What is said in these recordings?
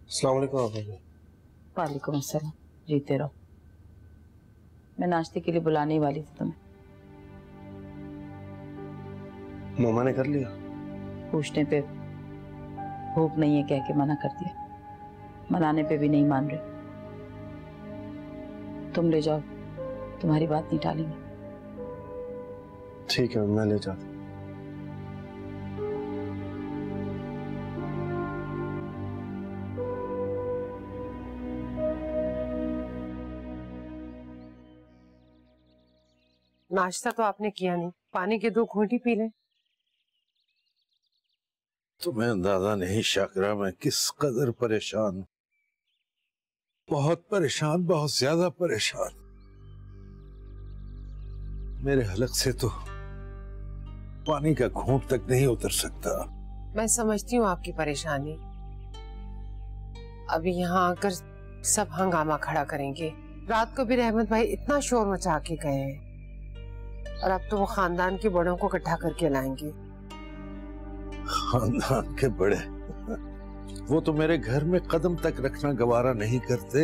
अस्सलाम वालेकुम आपा। वालेकुम अस्सलाम। जीते रहो। मैं नाश्ते के लिए बुलाने ही वाली थी तुम्हें। मामा ने कर लिया? पूछने पे भूख नहीं है कह के मना कर दिया, मनाने पे भी नहीं मान रहे। तुम ले जाओ, तुम्हारी बात नहीं टालेंगे। ठीक है, मैं ले जाता हूँ। नाश्ता तो आपने किया नहीं, पानी के 2 घूंट ही पी लें। तुम्हें अंदाजा नहीं शाकिरा, मैं किस कदर परेशान हूं। बहुत परेशान, बहुत ज्यादा परेशान। मेरे हलक से तो पानी का घूंट तक नहीं उतर सकता। मैं समझती हूँ आपकी परेशानी। अभी यहाँ आकर सब हंगामा खड़ा करेंगे। रात को भी रहमत भाई इतना शोर मचा के गए हैं और अब तो वो खानदान के बड़ों को इकट्ठा करके लाएंगे। खानदान के बड़े? वो तो मेरे घर में कदम तक रखना गवारा नहीं करते।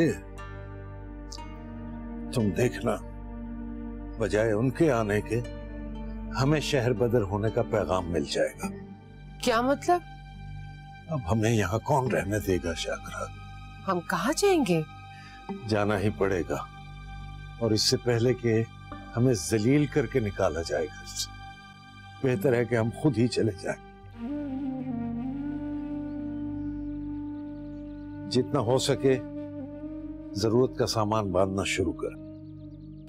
तुम देखना, बजाय उनके आने के हमें शहर बदर होने का पैगाम मिल जाएगा। क्या मतलब? अब हमें यहाँ कौन रहने देगा शाकिरा? हम कहाँ जाएंगे? जाना ही पड़ेगा, और इससे पहले कि हमें जलील करके निकाला जाए घर से, बेहतर है कि हम खुद ही चले जाएं। जितना हो सके जरूरत का सामान बांधना शुरू कर।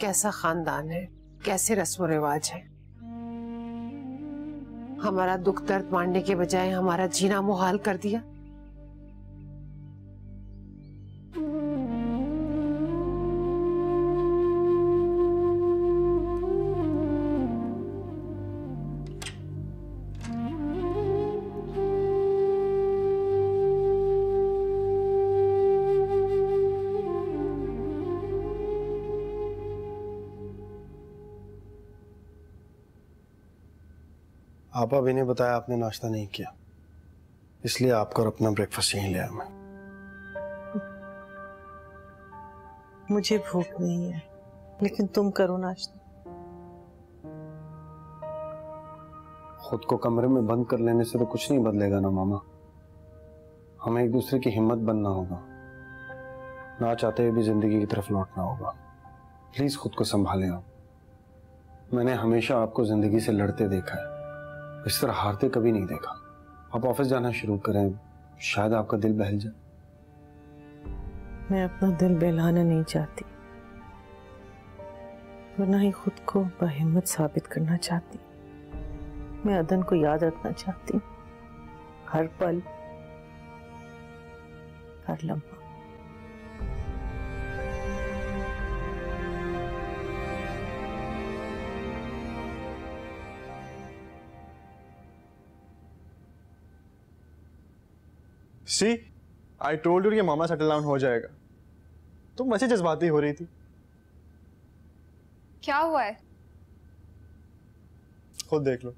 कैसा खानदान है, कैसे रस्म रिवाज है। हमारा दुख दर्द बांटने के बजाय हमारा जीना मुहाल कर दिया। आपा भी ने बताया आपने नाश्ता नहीं किया, इसलिए आपका और अपना ब्रेकफास्ट यहीं ले आया मैं। मुझे भूख नहीं है, लेकिन तुम करो नाश्ता। खुद को कमरे में बंद कर लेने से तो कुछ नहीं बदलेगा ना मामा। हमें एक दूसरे की हिम्मत बनना होगा, ना चाहते हुए भी जिंदगी की तरफ लौटना होगा। प्लीज खुद को संभालें आप। मैंने हमेशा आपको जिंदगी से लड़ते देखा है, इस तरह हारते कभी नहीं देखा। आप ऑफिस जाना शुरू करें, शायद आपका दिल बहल जाए। मैं अपना दिल बहलाना नहीं चाहती, वरना ही खुद को बाहिम्मत साबित करना चाहती। मैं अदन को याद रखना चाहती, हर पल, हर लम्हा। सी, आई टोल्ड यू कि मामा सेटल डाउन हो जाएगा। तुम वैसे जज्बाती हो रही थी। क्या हुआ है? खुद देख लो।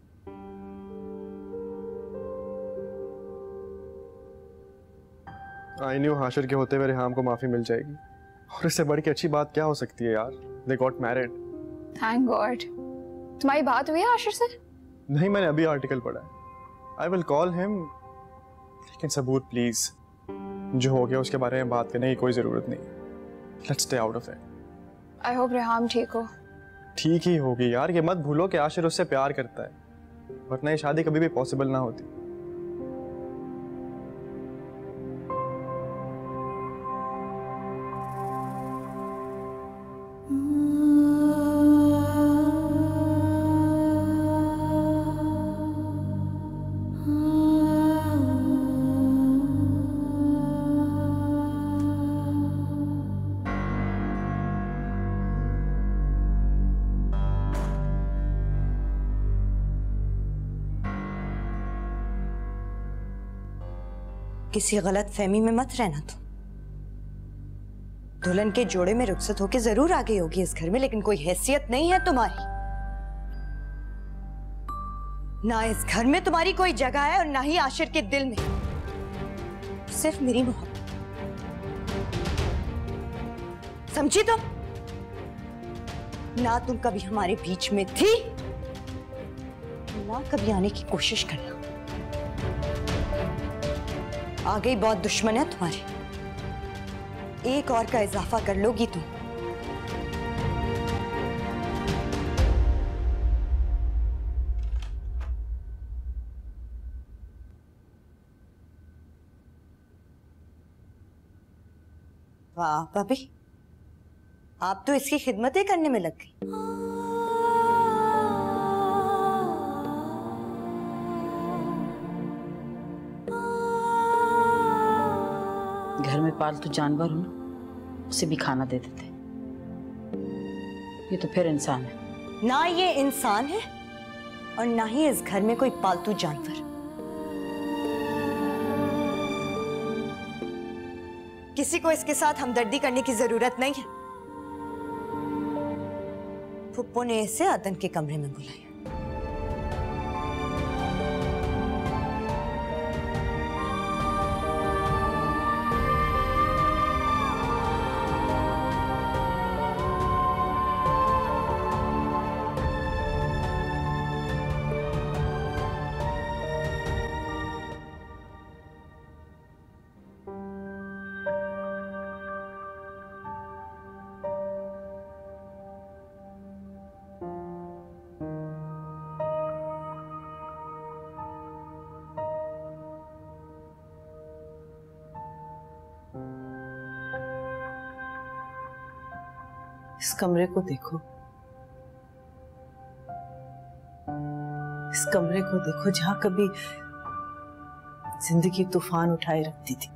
आई न्यू हाशिर के होते हुए रेहाम को माफी मिल जाएगी, और इससे बढ़ के अच्छी बात क्या हो सकती है यार। They got married. Thank God. तुम्हारी बात हुई है हाशिर से? नहीं, मैंने अभी आर्टिकल पढ़ा है। आई विल कॉल हिम, लेकिन सबूत प्लीज। जो हो गया उसके बारे में बात करने की कोई जरूरत नहीं। Let's stay out of it. I hope Reham ठीक हो। ठीक ही होगी यार, ये मत भूलो कि आशिर उससे प्यार करता है, वरना ये शादी कभी भी पॉसिबल ना होती। किसी गलत फहमी में मत रहना तुम। दुल्हन के जोड़े में रुखसत होके जरूर आ गई होगी इस घर में, लेकिन कोई हैसियत नहीं है तुम्हारी। ना इस घर में तुम्हारी कोई जगह है और ना ही आशिर के दिल में। सिर्फ मेरी मोहब्बत, समझी तुम? ना तुम कभी हमारे बीच में थी, ना कभी आने की कोशिश करना। आगे ही बहुत दुश्मन है तुम्हारे, एक और का इजाफा कर लोगी तुम। वाह भाभी, आप तो इसकी खिदमतें करने में लग गई। घर में पालतू जानवर हो ना, उसे भी खाना दे देते। ये तो फिर इंसान है। ना ये इंसान है और ना ही इस घर में कोई पालतू जानवर। किसी को इसके साथ हमदर्दी करने की जरूरत नहीं है। फुप्पो ने इसे अदन के कमरे में बुलाया। इस कमरे को देखो, इस कमरे को देखो जहां कभी जिंदगी तूफान उठाए रखती थी।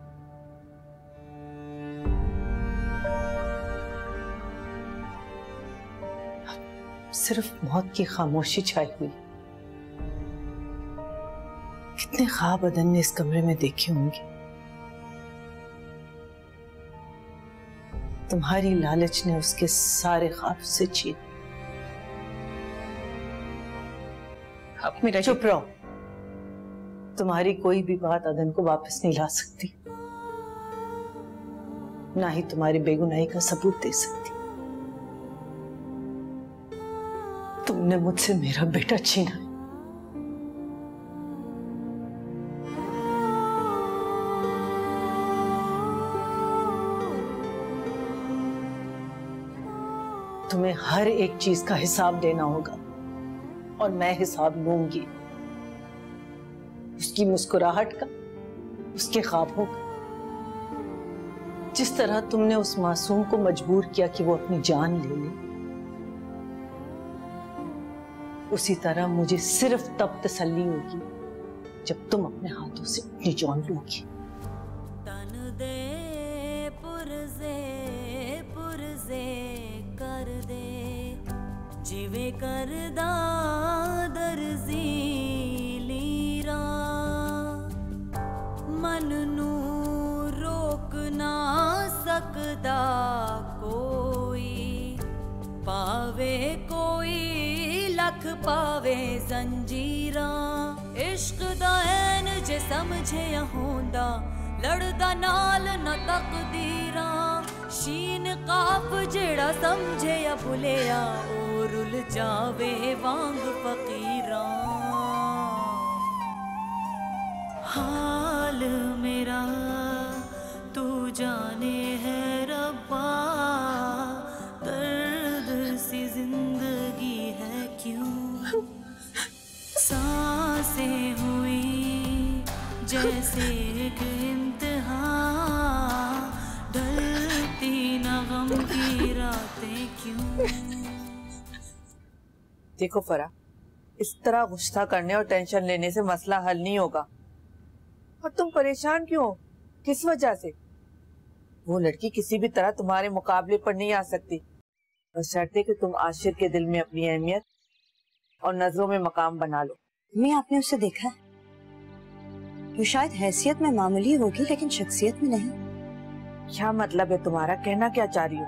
सिर्फ मौत की खामोशी छाई हुई। कितने ख्वाब अदन ने इस कमरे में देखे होंगे। तुम्हारी लालच ने उसके सारे ख्वाब से छीन। अब मेरा चुप रहो। तुम्हारी कोई भी बात अदन को वापस नहीं ला सकती, ना ही तुम्हारी बेगुनाही का सबूत दे सकती। तुमने मुझसे मेरा बेटा छीना है। तुम्हें हर एक चीज का हिसाब देना होगा और मैं हिसाब लूंगी। उसकी मुस्कुराहट का, उसके ख्वाबों का। जिस तरह तुमने उस मासूम को मजबूर किया कि वो अपनी जान ले ले, उसी तरह मुझे सिर्फ तब तसल्ली होगी जब तुम अपने हाथों से अपनी जान लोगी। तन दे पुरजे पुरजे कर दे, जिवे करदा दर्जी लीरा, मन नू रोक ना सकदा कोई, पावे कोई लख पावे जंजीरा। इश्क दा ऐन जे समझे होंदा, लड़दा नाल न तकदीरा। शीन काफ जेड़ा समझे या भुलिया, ओ रुल जावे वांग फकीरा। हाल मेरा तू जाने है रब्बा, दर्द सी जिंदगी है क्यों। सांसें हुई जैसे एक इम्तिहान, ढलती न गम की रातें क्यों। देखो फरा, इस तरह गुस्सा करने और टेंशन लेने से मसला हल नहीं होगा। और तुम परेशान क्यों हो? किस वजह से? वो लड़की किसी भी तरह तुम्हारे मुकाबले पर नहीं आ सकती, बशर्ते कि तुम आशिर के दिल में अपनी अहमियत और नजरों में मकाम बना लो। मैं आपने उसे देखा है, वो शायद हैसियत में मामूली होगी लेकिन शख्सियत में नहीं। क्या मतलब है तुम्हारा? कहना क्या चाह रही हो?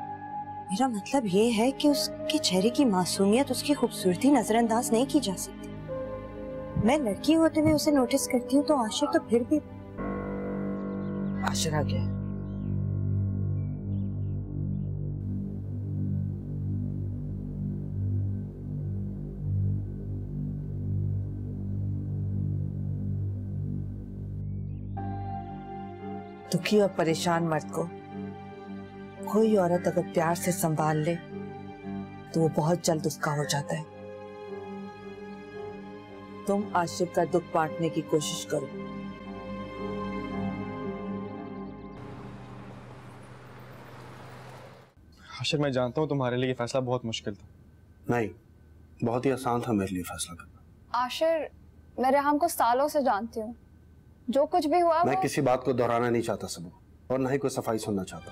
मेरा मतलब ये है कि उसके चेहरे की मासूमियत, उसकी खूबसूरती नजरअंदाज नहीं की जा सकती। मैं लड़की होते हुए उसे नोटिस करती हूँ तो आशिर तो फिर भी। आशिर आ गया। दुखी और परेशान मर्द को कोई औरत अगर प्यार से संभाल ले तो वो बहुत जल्द उसका हो जाता है। तुम आशिफ का दुख बांटने की कोशिश करो। आशिर, मैं जानता हूँ तुम्हारे लिए ये फैसला बहुत मुश्किल था। नहीं, बहुत ही आसान था मेरे लिए फैसला करना। आशिर, मैं रेहान को सालों से जानती हूँ। जो कुछ भी हुआ मैं किसी बात को दोहराना नहीं चाहता सबू, और ना ही कोई सफाई सुनना चाहता।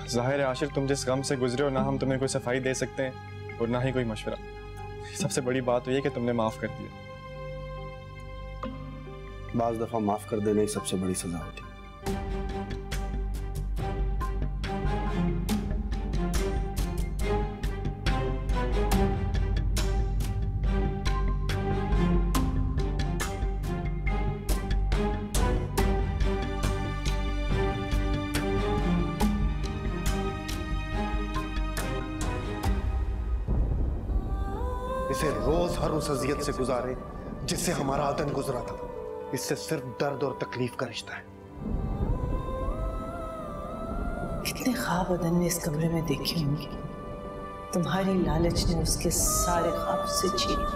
जाहिर है आशिर, तुम जिस गम से गुजरे हो, ना हम तुम्हें कोई सफाई दे सकते हैं और ना ही कोई मशवरा। सबसे बड़ी बात तो ये कि तुमने माफ कर दिया। बाज दफा माफ कर देना ही सबसे बड़ी सजा होती है। इसे रोज हर उस अजियत से गुजारे जिससे हमारा आदन गुजरा था। इससे सिर्फ दर्द और तकलीफ का रिश्ता है। कितने ख्वाब अदन ने इस कमरे में देखे होंगे। तुम्हारी लालच ने उसके सारे ख्वाब से छीन लिए।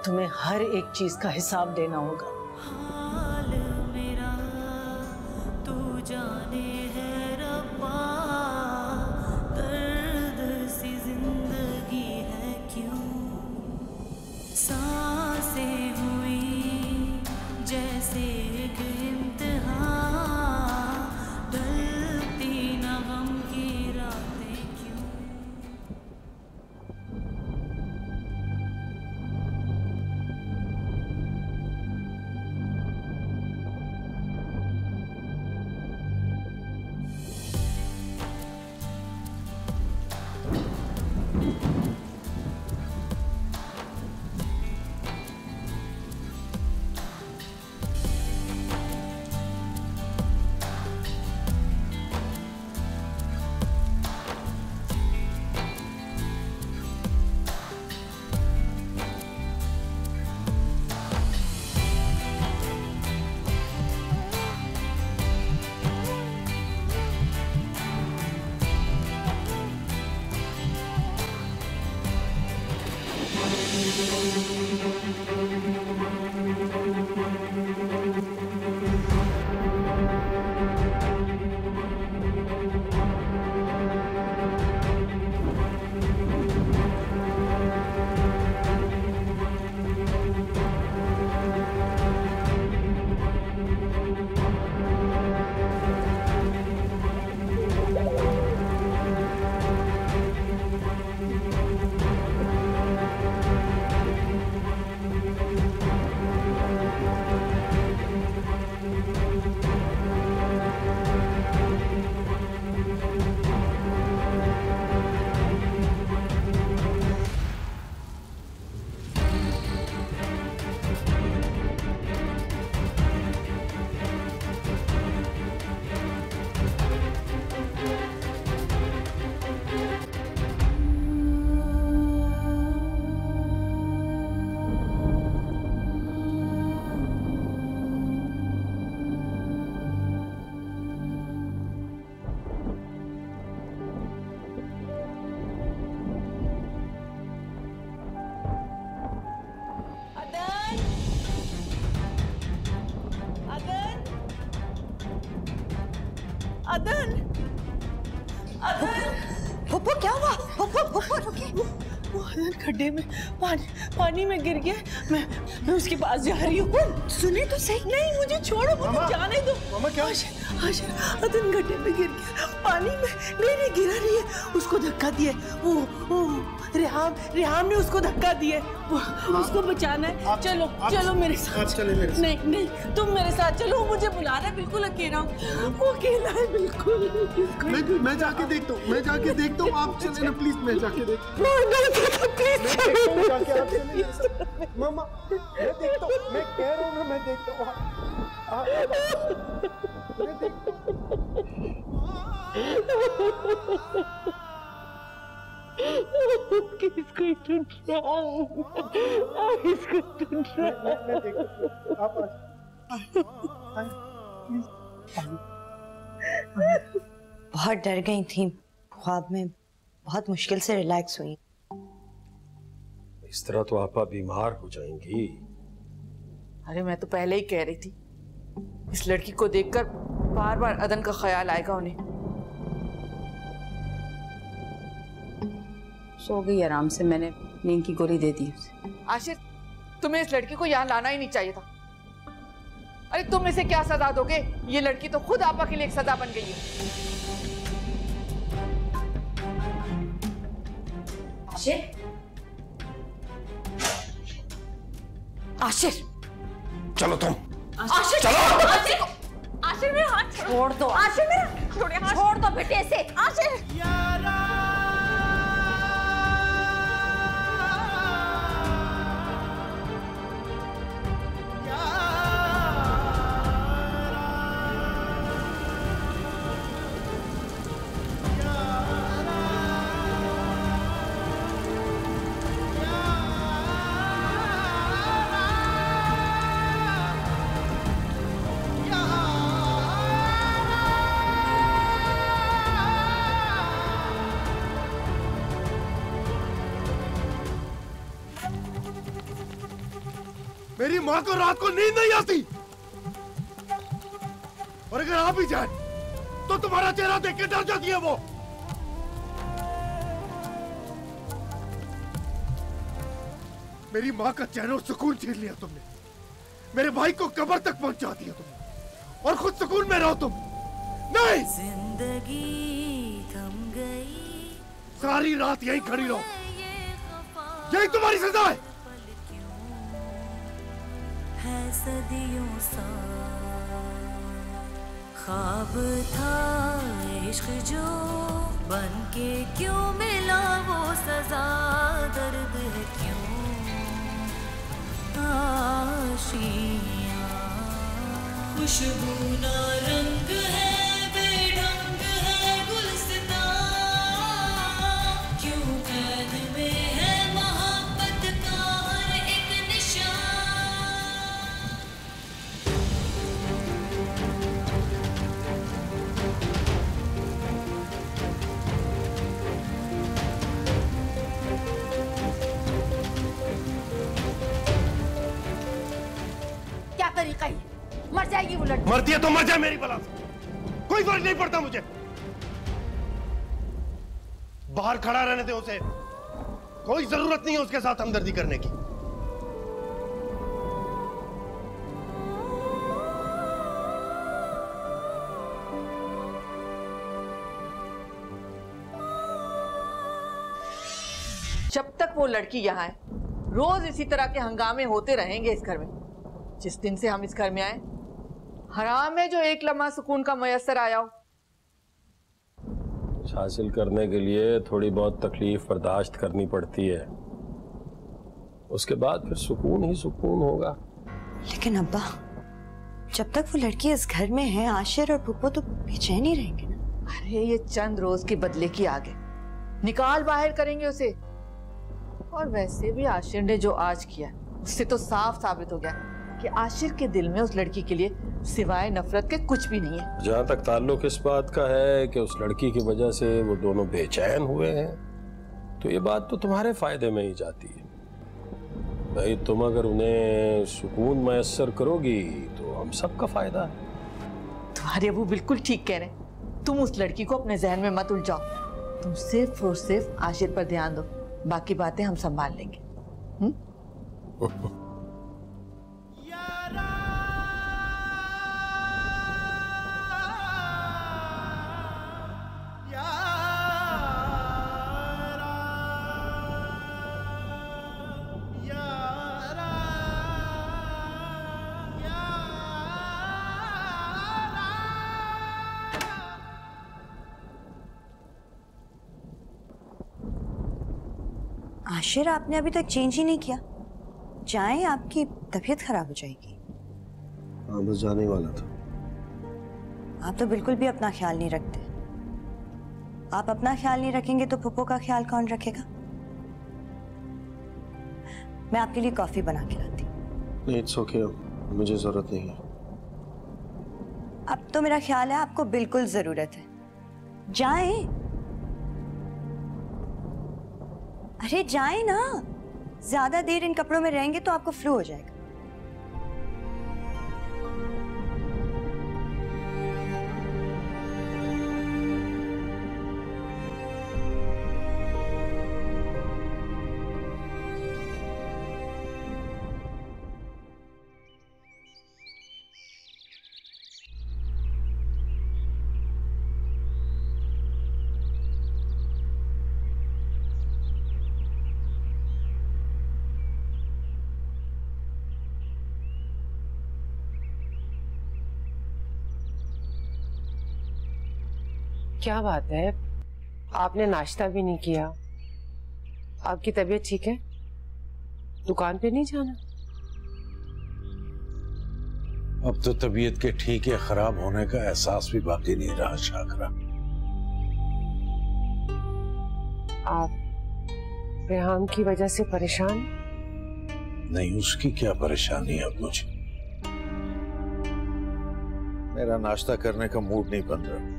तुम्हें हर एक चीज का हिसाब देना होगा। हाल मेरा तू जाने है रब्बा, दर्द सी जिंदगी है क्यों, सांसें हुई जैसे एक इम्तिहान, ढलती न गम की रातें क्यों। अदन, अदन, पप्पू क्या हुआ? पप्पू रुकिए। वो अदन खड्डे में पानी में गिर गया। मैं उसके पास जा रही हूँ। सुने तो सही। नहीं, मुझे छोड़ो, मुझे जाने दो। मामा क्या? अदन गड्ढे में गिर गया, पानी में। नहीं गिरा नहीं है, उसको धक्का दिए। वो रेहान ने उसको धक्का दिए। उसको बचाना है। चलो मेरे साथ। चले मेरे साथ। नहीं, तुम मेरे साथ चलो। मुझे बुला रहा है, बिल्कुल अकेला हूँ। वो अकेला है बिल्कुल। मैं जाके देखता हूँ। आप चले ना प्लीज। मैं जाके देखता हूँ। मामा मैं देखता हूँ। मैं कह रहा हूँ ना, मैं देखता हूँ। किसको ढूंढ रहा हूँ? किसको ढूंढ रहा हूँ? मैं देखता हूँ। आप बहुत डर गई थी, ख्वाब में बहुत मुश्किल से रिलैक्स हुई। इस तरह तो आपा बीमार हो जाएंगी। अरे मैं तो पहले ही कह रही थी, इस लड़की को देखकर बार बार अदन का ख्याल आएगा उन्हें। सो गई आराम से, मैंने नींद की गोली दे दी उसे। आशिर, तुम्हें इस लड़की को यहाँ लाना ही नहीं चाहिए था। अरे तुम इसे क्या सजा दोगे? ये लड़की तो खुद आपा के लिए एक सजा बन गई है। आशिर, आशिर, चलो तुम। आशिर, चलो। आशिर, आशिर मेरा हाथ छोड़ दो। आशिर मेरा छोड़ दो बेटे से। आशिर, मेरी माँ को रात को नींद नहीं आती, और अगर आ भी जाए तो तुम्हारा चेहरा देख के डर जाती है वो। मेरी माँ का चैन और सुकून छीन लिया तुमने। मेरे भाई को कब्र तक पहुंचा दिया तुमने, और खुद सुकून में रहो तुम। नहीं, जिंदगी थम गई, सारी रात यहीं खड़ी रहो, यही तुम्हारी सजा है। सदियों सा ख्वाब था इश्क जो बन के क्यों मिला वो सजा, दर्द है क्यों आशियां, खुशबू ना रंग है, बेढंग है गुलसिता, क्यों कैद में है मोहब्बत का हर एक निशान। क्या तरीका है? मर जाएगी वो लड़की। मरती है तो मर जाए मेरी बला से, कोई फर्क नहीं पड़ता मुझे। बाहर खड़ा रहने दे उसे, कोई जरूरत नहीं है उसके साथ हमदर्दी करने की। जब तक वो लड़की यहाँ है, रोज इसी तरह के हंगामे होते रहेंगे इस घर में। जिस दिन से हम इस घर में आए, हराम है जो एक लम्हा सुकून का मयसर आया हो। कुछ हासिल करने के लिए थोड़ी बहुत तकलीफ बर्दाश्त करनी पड़ती है, उसके बाद फिर सुकून ही सुकून होगा। लेकिन अब्बा, जब तक वो लड़की इस घर में है, आशिर और पुप्पो तो बेचैन ही रहेंगे ना। अरे ये चंद रोज के बदले की आगे निकाल बाहर करेंगे उसे। और वैसे भी आशिर ने जो आज किया, उससे तो साफ साबित हो गया कि आशिर के दिल में उस लड़की के लिए सिवाय नफरत के कुछ भी नहीं है। जहाँ तक ताल्लुक इस बात का है कि उस लड़की की वजह से वो दोनों बेचैन हुए हैं, तो ये बात तो तुम्हारे फायदे में ही जाती है। भाई तुम अगर उन्हें सुकून मैसर करोगी तो हम सबका फायदा है। तुम्हारे अबू बिल्कुल ठीक कह रहे हैं। तुम उस लड़की को अपने जहन में मत उलझाओ। तुम सिर्फ और सिर्फ आशिर पर ध्यान दो, बाकी बातें हम संभाल लेंगे। आशिर, आपने अभी तक चेंज ही नहीं किया। जाएं, आपकी तबीयत खराब हो जाएगी। हाँ, बस जाने वाला था। आप तो बिल्कुल भी अपना ख्याल नहीं रखते। आप अपना ख्याल नहीं रखेंगे तो पुप्पो का ख्याल कौन रखेगा? मैं आपके लिए कॉफी बना के लाती। नहीं, इट्स ओके, मुझे जरूरत नहीं है। अब तो मेरा ख्याल है आपको बिल्कुल जरूरत है। जाएं। अरे जाएं ना, ज्यादा देर इन कपड़ों में रहेंगे तो आपको फ्लू हो जाएगा। क्या बात है, आपने नाश्ता भी नहीं किया? आपकी तबीयत ठीक है? दुकान पे नहीं जाना? अब तो तबीयत के ठीक या खराब होने का एहसास भी बाकी नहीं रहा शाकरा। आप रेहान की वजह से परेशान? नहीं, उसकी क्या परेशानी है अब मुझे। मेरा नाश्ता करने का मूड नहीं बन रहा।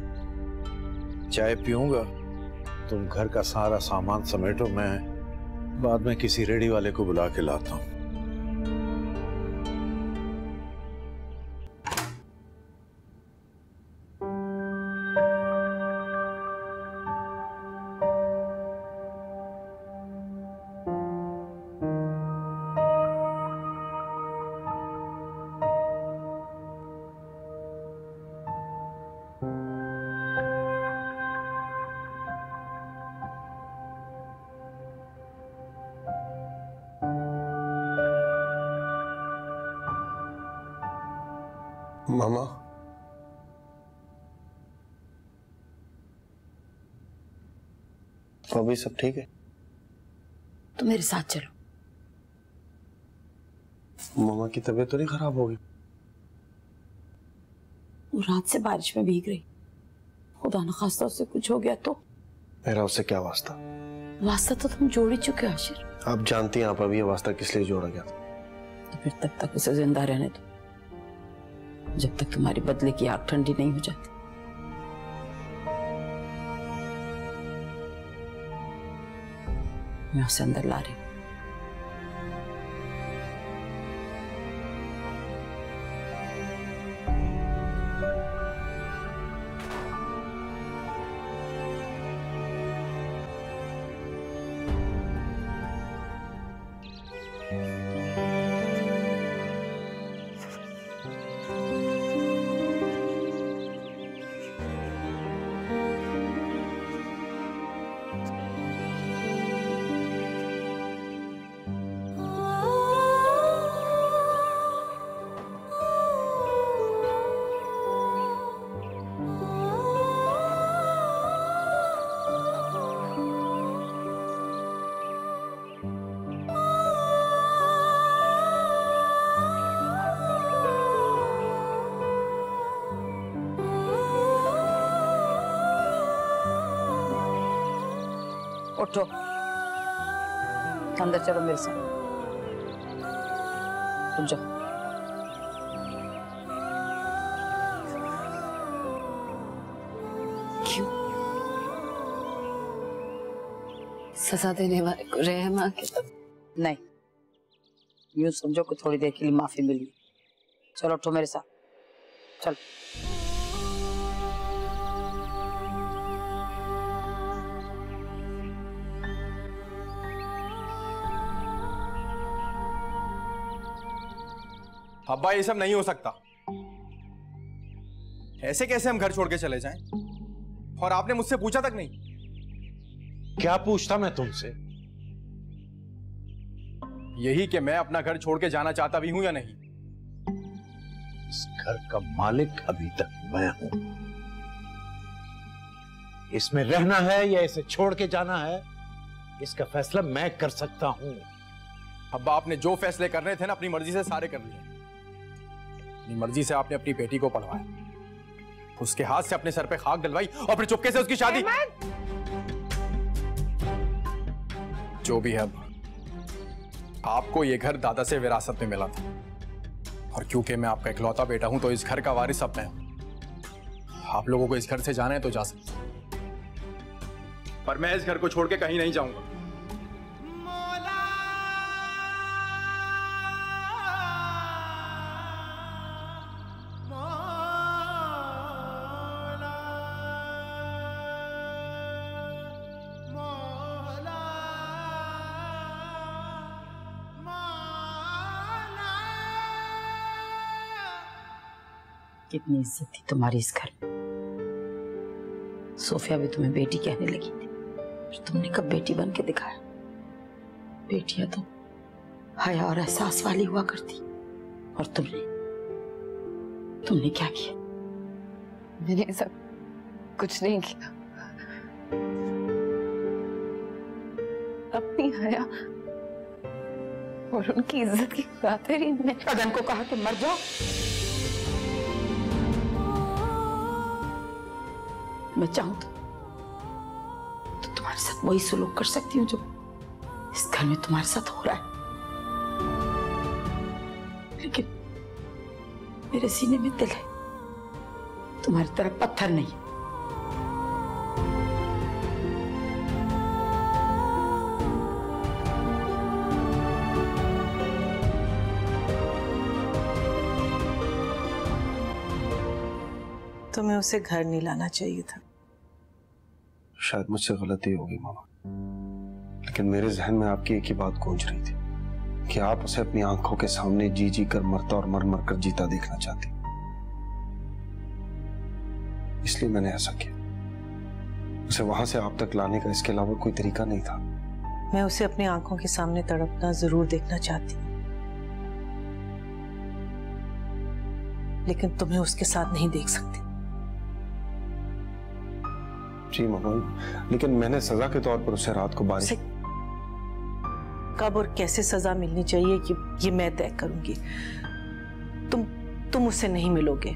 चाय पीऊंगा, तुम घर का सारा सामान समेटो, मैं बाद में किसी रेडी वाले को बुला के लाता हूं। मामा, तो अभी सब ठीक है? तो मेरे साथ चलो। मामा की तबीयत तो नहीं खराब होगी? वो रात से बारिश में भीग रही, खुदा न खास्ता उससे कुछ हो गया तो? मेरा उससे क्या वास्ता? वास्ता तो तुम जोड़ ही चुके हो आशिर। आप जानती हैं आप अभी ये वास्ता किस लिए जोड़ा गया था? तो फिर तब तक उसे जिंदा रहने दो, जब तक तुम्हारी बदले की आग ठंडी नहीं हो जाती। मैं उसे अंदर ला रही हूं। उठो, अंदर चलो मेरे साथ। तुम जाओ। क्यों? सजा देने वाले को रहम आके तो नहीं, यूं समझो कि थोड़ी देर के लिए माफी मिली। चलो उठो मेरे साथ, चलो। अब्बा ये सब नहीं हो सकता। ऐसे कैसे हम घर छोड़ के चले जाएं? और आपने मुझसे पूछा तक नहीं। क्या पूछता मैं तुमसे? यही कि मैं अपना घर छोड़ के जाना चाहता भी हूं या नहीं। इस घर का मालिक अभी तक मैं हूं। इसमें रहना है या इसे छोड़ के जाना है, इसका फैसला मैं कर सकता हूं। अब्बा आपने जो फैसले करने थे ना अपनी मर्जी से सारे कर लिए। अपनी मर्जी से आपने अपनी बेटी को पढ़वाया, उसके हाथ से अपने सर पे खाक डलवाई और फिर चुपके से उसकी शादी। जो भी है, अब आपको ये घर दादा से विरासत में मिला था और क्योंकि मैं आपका इकलौता बेटा हूं तो इस घर का वारिस अब मैं हूं। आप लोगों को इस घर से जाना है तो जा सकते, पर मैं इस घर को छोड़ के कहीं नहीं जाऊंगा। कितनी इज्जत थी तुम्हारी इस घर में। सोफिया भी तुम्हें बेटी कहने लगी थी, तुमने कब बेटी बन के दिखाया? बेटियां तो हया और एहसास वाली हुआ करती, और तुमने क्या किया? मैंने सब कुछ नहीं किया। अपनी हया और उनकी इज्जत की खातिर ही मैंने अदन को कहा कि मर जाओ। मैं चाहूं तो तुम्हारे साथ वही सुलूक कर सकती हूँ जो इस घर में तुम्हारे साथ हो रहा है, लेकिन मेरे सीने में दिल है, तुम्हारी तरफ पत्थर नहीं। तुम्हें उसे घर नहीं लाना चाहिए था। शायद मुझसे गलती होगी मामा, लेकिन मेरे जहन में आपकी एक ही बात गूंज रही थी कि आप उसे अपनी आंखों के सामने जी जी कर मरता और मर मर कर जीता देखना चाहती, इसलिए मैंने ऐसा किया। उसे वहां से आप तक लाने का इसके अलावा कोई तरीका नहीं था। मैं उसे अपनी आंखों के सामने तड़पना जरूर देखना चाहती हूँ, लेकिन तुम्हें उसके साथ नहीं देख सकती। जी मामा, लेकिन मैंने सजा के तौर पर उसे रात को बारिश। कब और कैसे सजा मिलनी चाहिए ये मैं तय करूंगी। तुम उससे नहीं मिलोगे,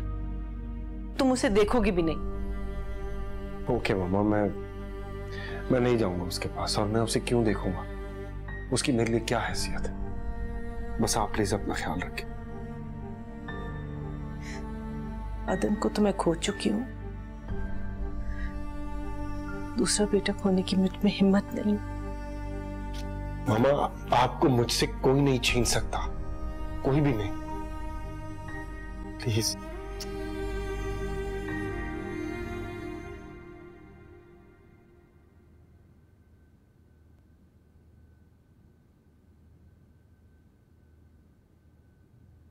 तुम उसे देखोगे भी नहीं। ओके मामा, मैं नहीं जाऊंगा उसके पास, और मैं उसे क्यों देखूंगा? उसकी मेरे लिए क्या हैसियत है? बस आप प्लीज अपना ख्याल रखें। अदन को तो मैं खो चुकी हूँ, दूसरा बेटा खोने की मुझ में हिम्मत नहीं। मामा, आपको मुझसे कोई नहीं छीन सकता, कोई भी नहीं। प्लीज।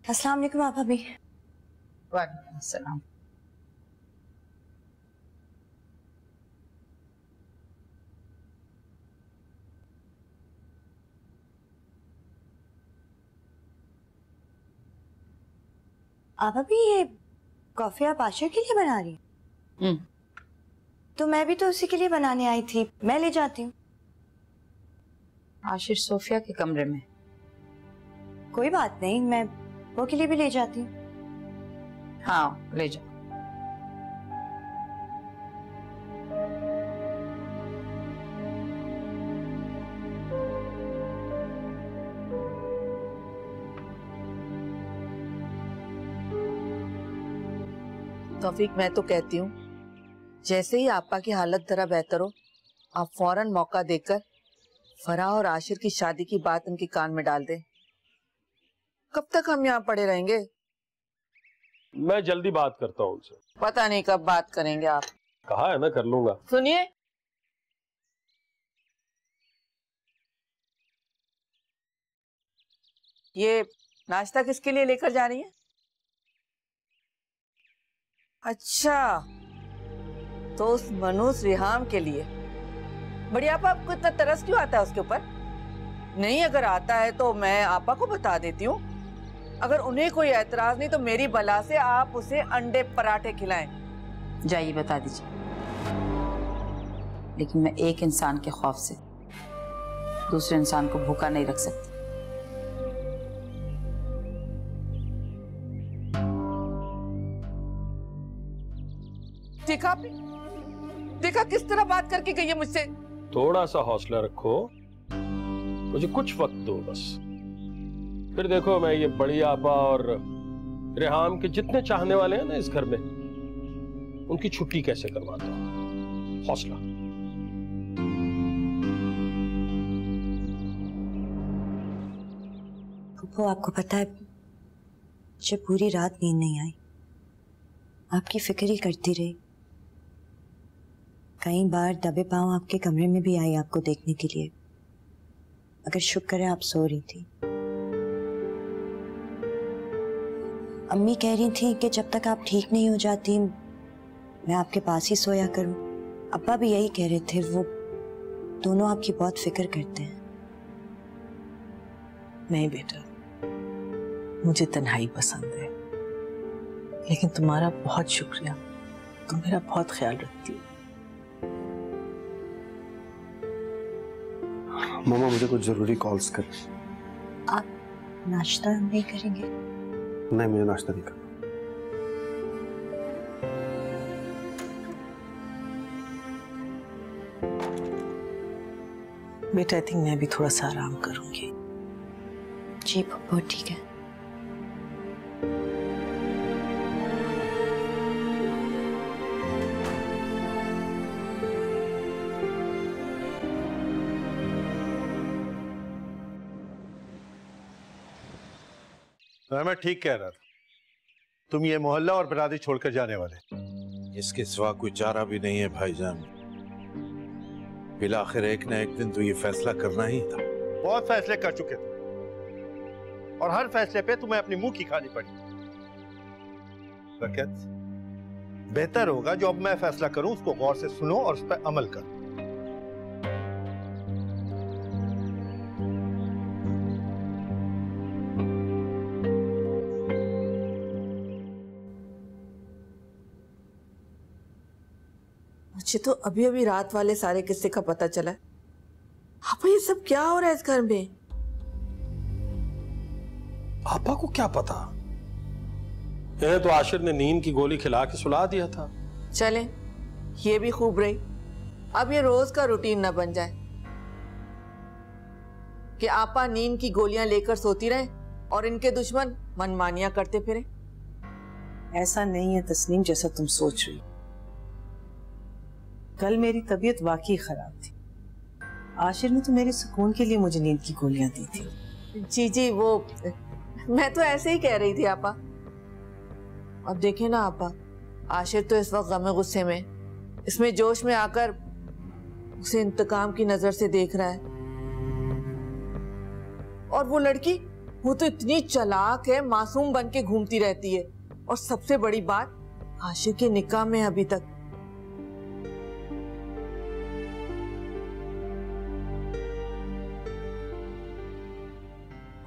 अस्सलाम वालेकुम आप भाभी। वालेकुम अस्सलाम। आप अभी ये कॉफी आप आशिर के लिए बना रही हैं? तो मैं भी तो उसी के लिए बनाने आई थी, मैं ले जाती हूँ। आशिर सोफिया के कमरे में। कोई बात नहीं, मैं वो के लिए भी ले जाती हूँ। हाँ ले जाओ। तौफीक, मैं तो कहती हूँ जैसे ही आपा की हालत जरा बेहतर हो, आप फौरन मौका देकर फराह और आशिर की शादी की बात उनके कान में डाल दें। कब तक हम यहाँ पड़े रहेंगे? मैं जल्दी बात करता हूँ उनसे। पता नहीं कब बात करेंगे आप। कहा है मैं कर लूंगा। सुनिए, ये नाश्ता किसके लिए लेकर जा रही है? अच्छा, तो उस मनूस रिहाम के लिए। बढ़िया, आपको इतना तरस क्यों आता है उसके ऊपर? नहीं, अगर आता है तो मैं आपा को बता देती हूँ। अगर उन्हें कोई एतराज नहीं तो मेरी बला से आप उसे अंडे पराठे खिलाएं। जाइए बता दीजिए, लेकिन मैं एक इंसान के खौफ से दूसरे इंसान को भूखा नहीं रख सकती। देखा किस तरह बात करके गई है मुझसे। थोड़ा सा हौसला रखो, मुझे कुछ वक्त दो बस, फिर देखो मैं ये बड़ी आपा और रेहाम के जितने चाहने वाले हैं ना इस घर में, उनकी छुट्टी कैसे करवाता हूं। हौसला। पप्पू, आपको पता है मुझे पूरी रात नींद नहीं आई, आपकी फिक्र ही करती रही। कई बार दबे पांव आपके कमरे में भी आई आपको देखने के लिए, अगर शुक्र है आप सो रही थी। अम्मी कह रही थी कि जब तक आप ठीक नहीं हो जाती मैं आपके पास ही सोया करूं। अब्बा भी यही कह रहे थे, वो दोनों आपकी बहुत फिक्र करते हैं। नहीं बेटा, मुझे तन्हाई पसंद है, लेकिन तुम्हारा बहुत शुक्रिया, तुम मेरा बहुत ख्याल रखती हो। मामा मुझे कुछ जरूरी कॉल्स कर। आप नाश्ता नहीं करेंगे? नहीं, मुझे नाश्ता नहीं करना। बेटा, आई थिंक मैं भी थोड़ा सा आराम करूंगी। जी पप्पू, ठीक है। मैं ठीक कह रहा था, तुम ये मोहल्ला और बिरादरी छोड़कर जाने वाले। इसके सिवा कोई चारा भी नहीं है भाईजान। बिलाखिर एक न एक दिन तो ये फैसला करना ही था। बहुत फैसले कर चुके थे और हर फैसले पे तुम्हें अपनी मुंह की खानी पड़ी। बरकत, बेहतर होगा जो अब मैं फैसला करूं उसको गौर से सुनो और उस पर अमल करो। मुझे तो अभी अभी रात वाले सारे किस्से का पता चला। आपा, ये सब क्या हो रहा है इस घर में? आपा को क्या पता? तो आशिर ने नींद की गोली खिला के सुला दिया था। चले, ये भी खूब रही। अब ये रोज का रूटीन ना बन जाए कि आपा नींद की गोलियां लेकर सोती रहे और इनके दुश्मन मनमानियां करते फिरे। ऐसा नहीं है तस्नीम जैसा तुम सोच रही। कल मेरी तबीयत वाकई खराब थी। आशिर ने तो मेरे सुकून के लिए मुझे नींद की गोलियां दी थी। जी जी, वो मैं तो ऐसे ही कह रही थी आपा। अब देखे ना आपा, आशिर तो इस वक्त गमे गुस्से में, इसमें जोश में आकर उसे इंतकाम की नजर से देख रहा है। और वो लड़की, वो तो इतनी चालाक है, मासूम बन के घूमती रहती है। और सबसे बड़ी बात, आशिर के निकाह में अभी तक।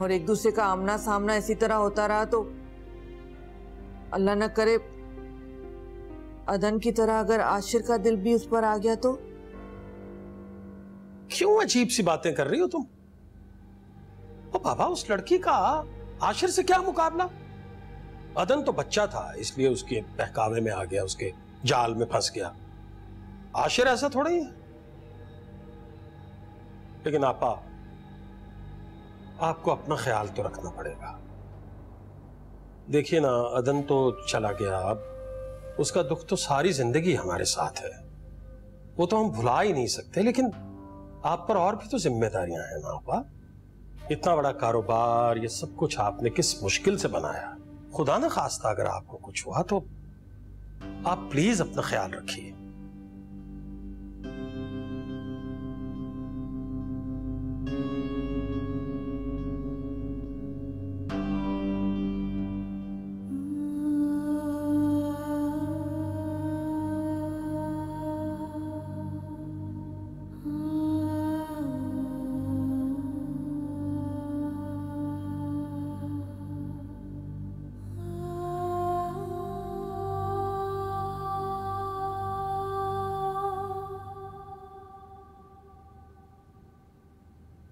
और एक दूसरे का आमना सामना इसी तरह होता रहा तो अल्लाह न करे अदन की तरह अगर आशिर का दिल भी उस पर आ गया तो। क्यों अजीब सी बातें कर रही हो तुम? ओ बाबा, उस लड़की का आशिर से क्या मुकाबला? अदन तो बच्चा था, इसलिए उसके बहकावे में आ गया, उसके जाल में फंस गया। आशिर ऐसा थोड़ा ही है। लेकिन आपा, आपको अपना ख्याल तो रखना पड़ेगा। देखिए ना, अदन तो चला गया, अब उसका दुख तो सारी जिंदगी हमारे साथ है, वो तो हम भुला ही नहीं सकते। लेकिन आप पर और भी तो जिम्मेदारियां हैं ना आपा। इतना बड़ा कारोबार, ये सब कुछ आपने किस मुश्किल से बनाया। खुदा न खास्ता अगर आपको कुछ हुआ तो आप प्लीज अपना ख्याल रखिए।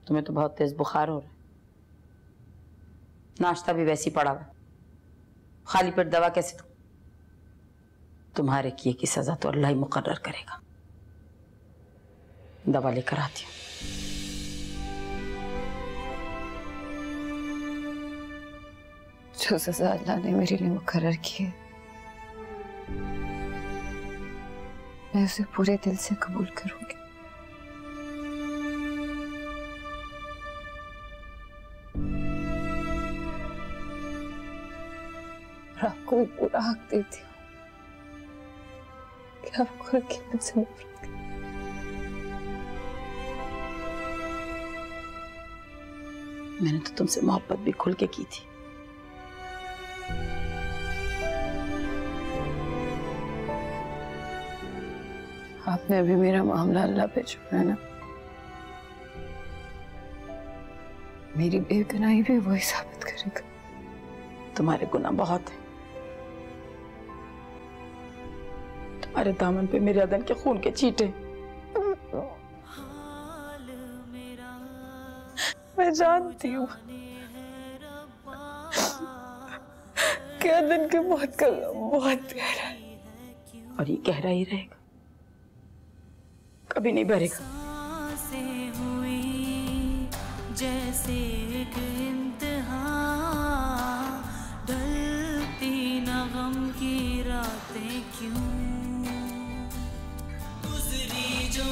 तुम्हें तो बहुत तेज बुखार हो रहा है, नाश्ता भी वैसी पड़ा हुआ, खाली पेट दवा कैसे दूं? तुम्हारे किए की सजा तो अल्लाह ही मुकर्रर करेगा। दवा लेकर आती हूँ। जो सजा अल्लाह ने मेरे लिए मुकर्रर की है मैं उसे पूरे दिल से कबूल करूंगी। और आपको भी पूरा हक देती हूँ कि आप खुल के मुझसे नफरत करें। मैंने तो तुमसे मोहब्बत भी खुल के की थी। आपने अभी मेरा मामला अल्लाह पे छोड़ा ना, मेरी बेगुनाही भी वही साबित करेगा। तुम्हारे गुनाह बहुत है, तुम्हारे दामन पे मेरे अदन के खून के छींटे। मैं जानती हूँ कि अदन के मौत का बहुत गहरा है, और ये गहरा ही रहेगा, कभी नहीं भरेगा। जैसे एक इंतहा ढलती न गम की रातें क्यों गुजरी जो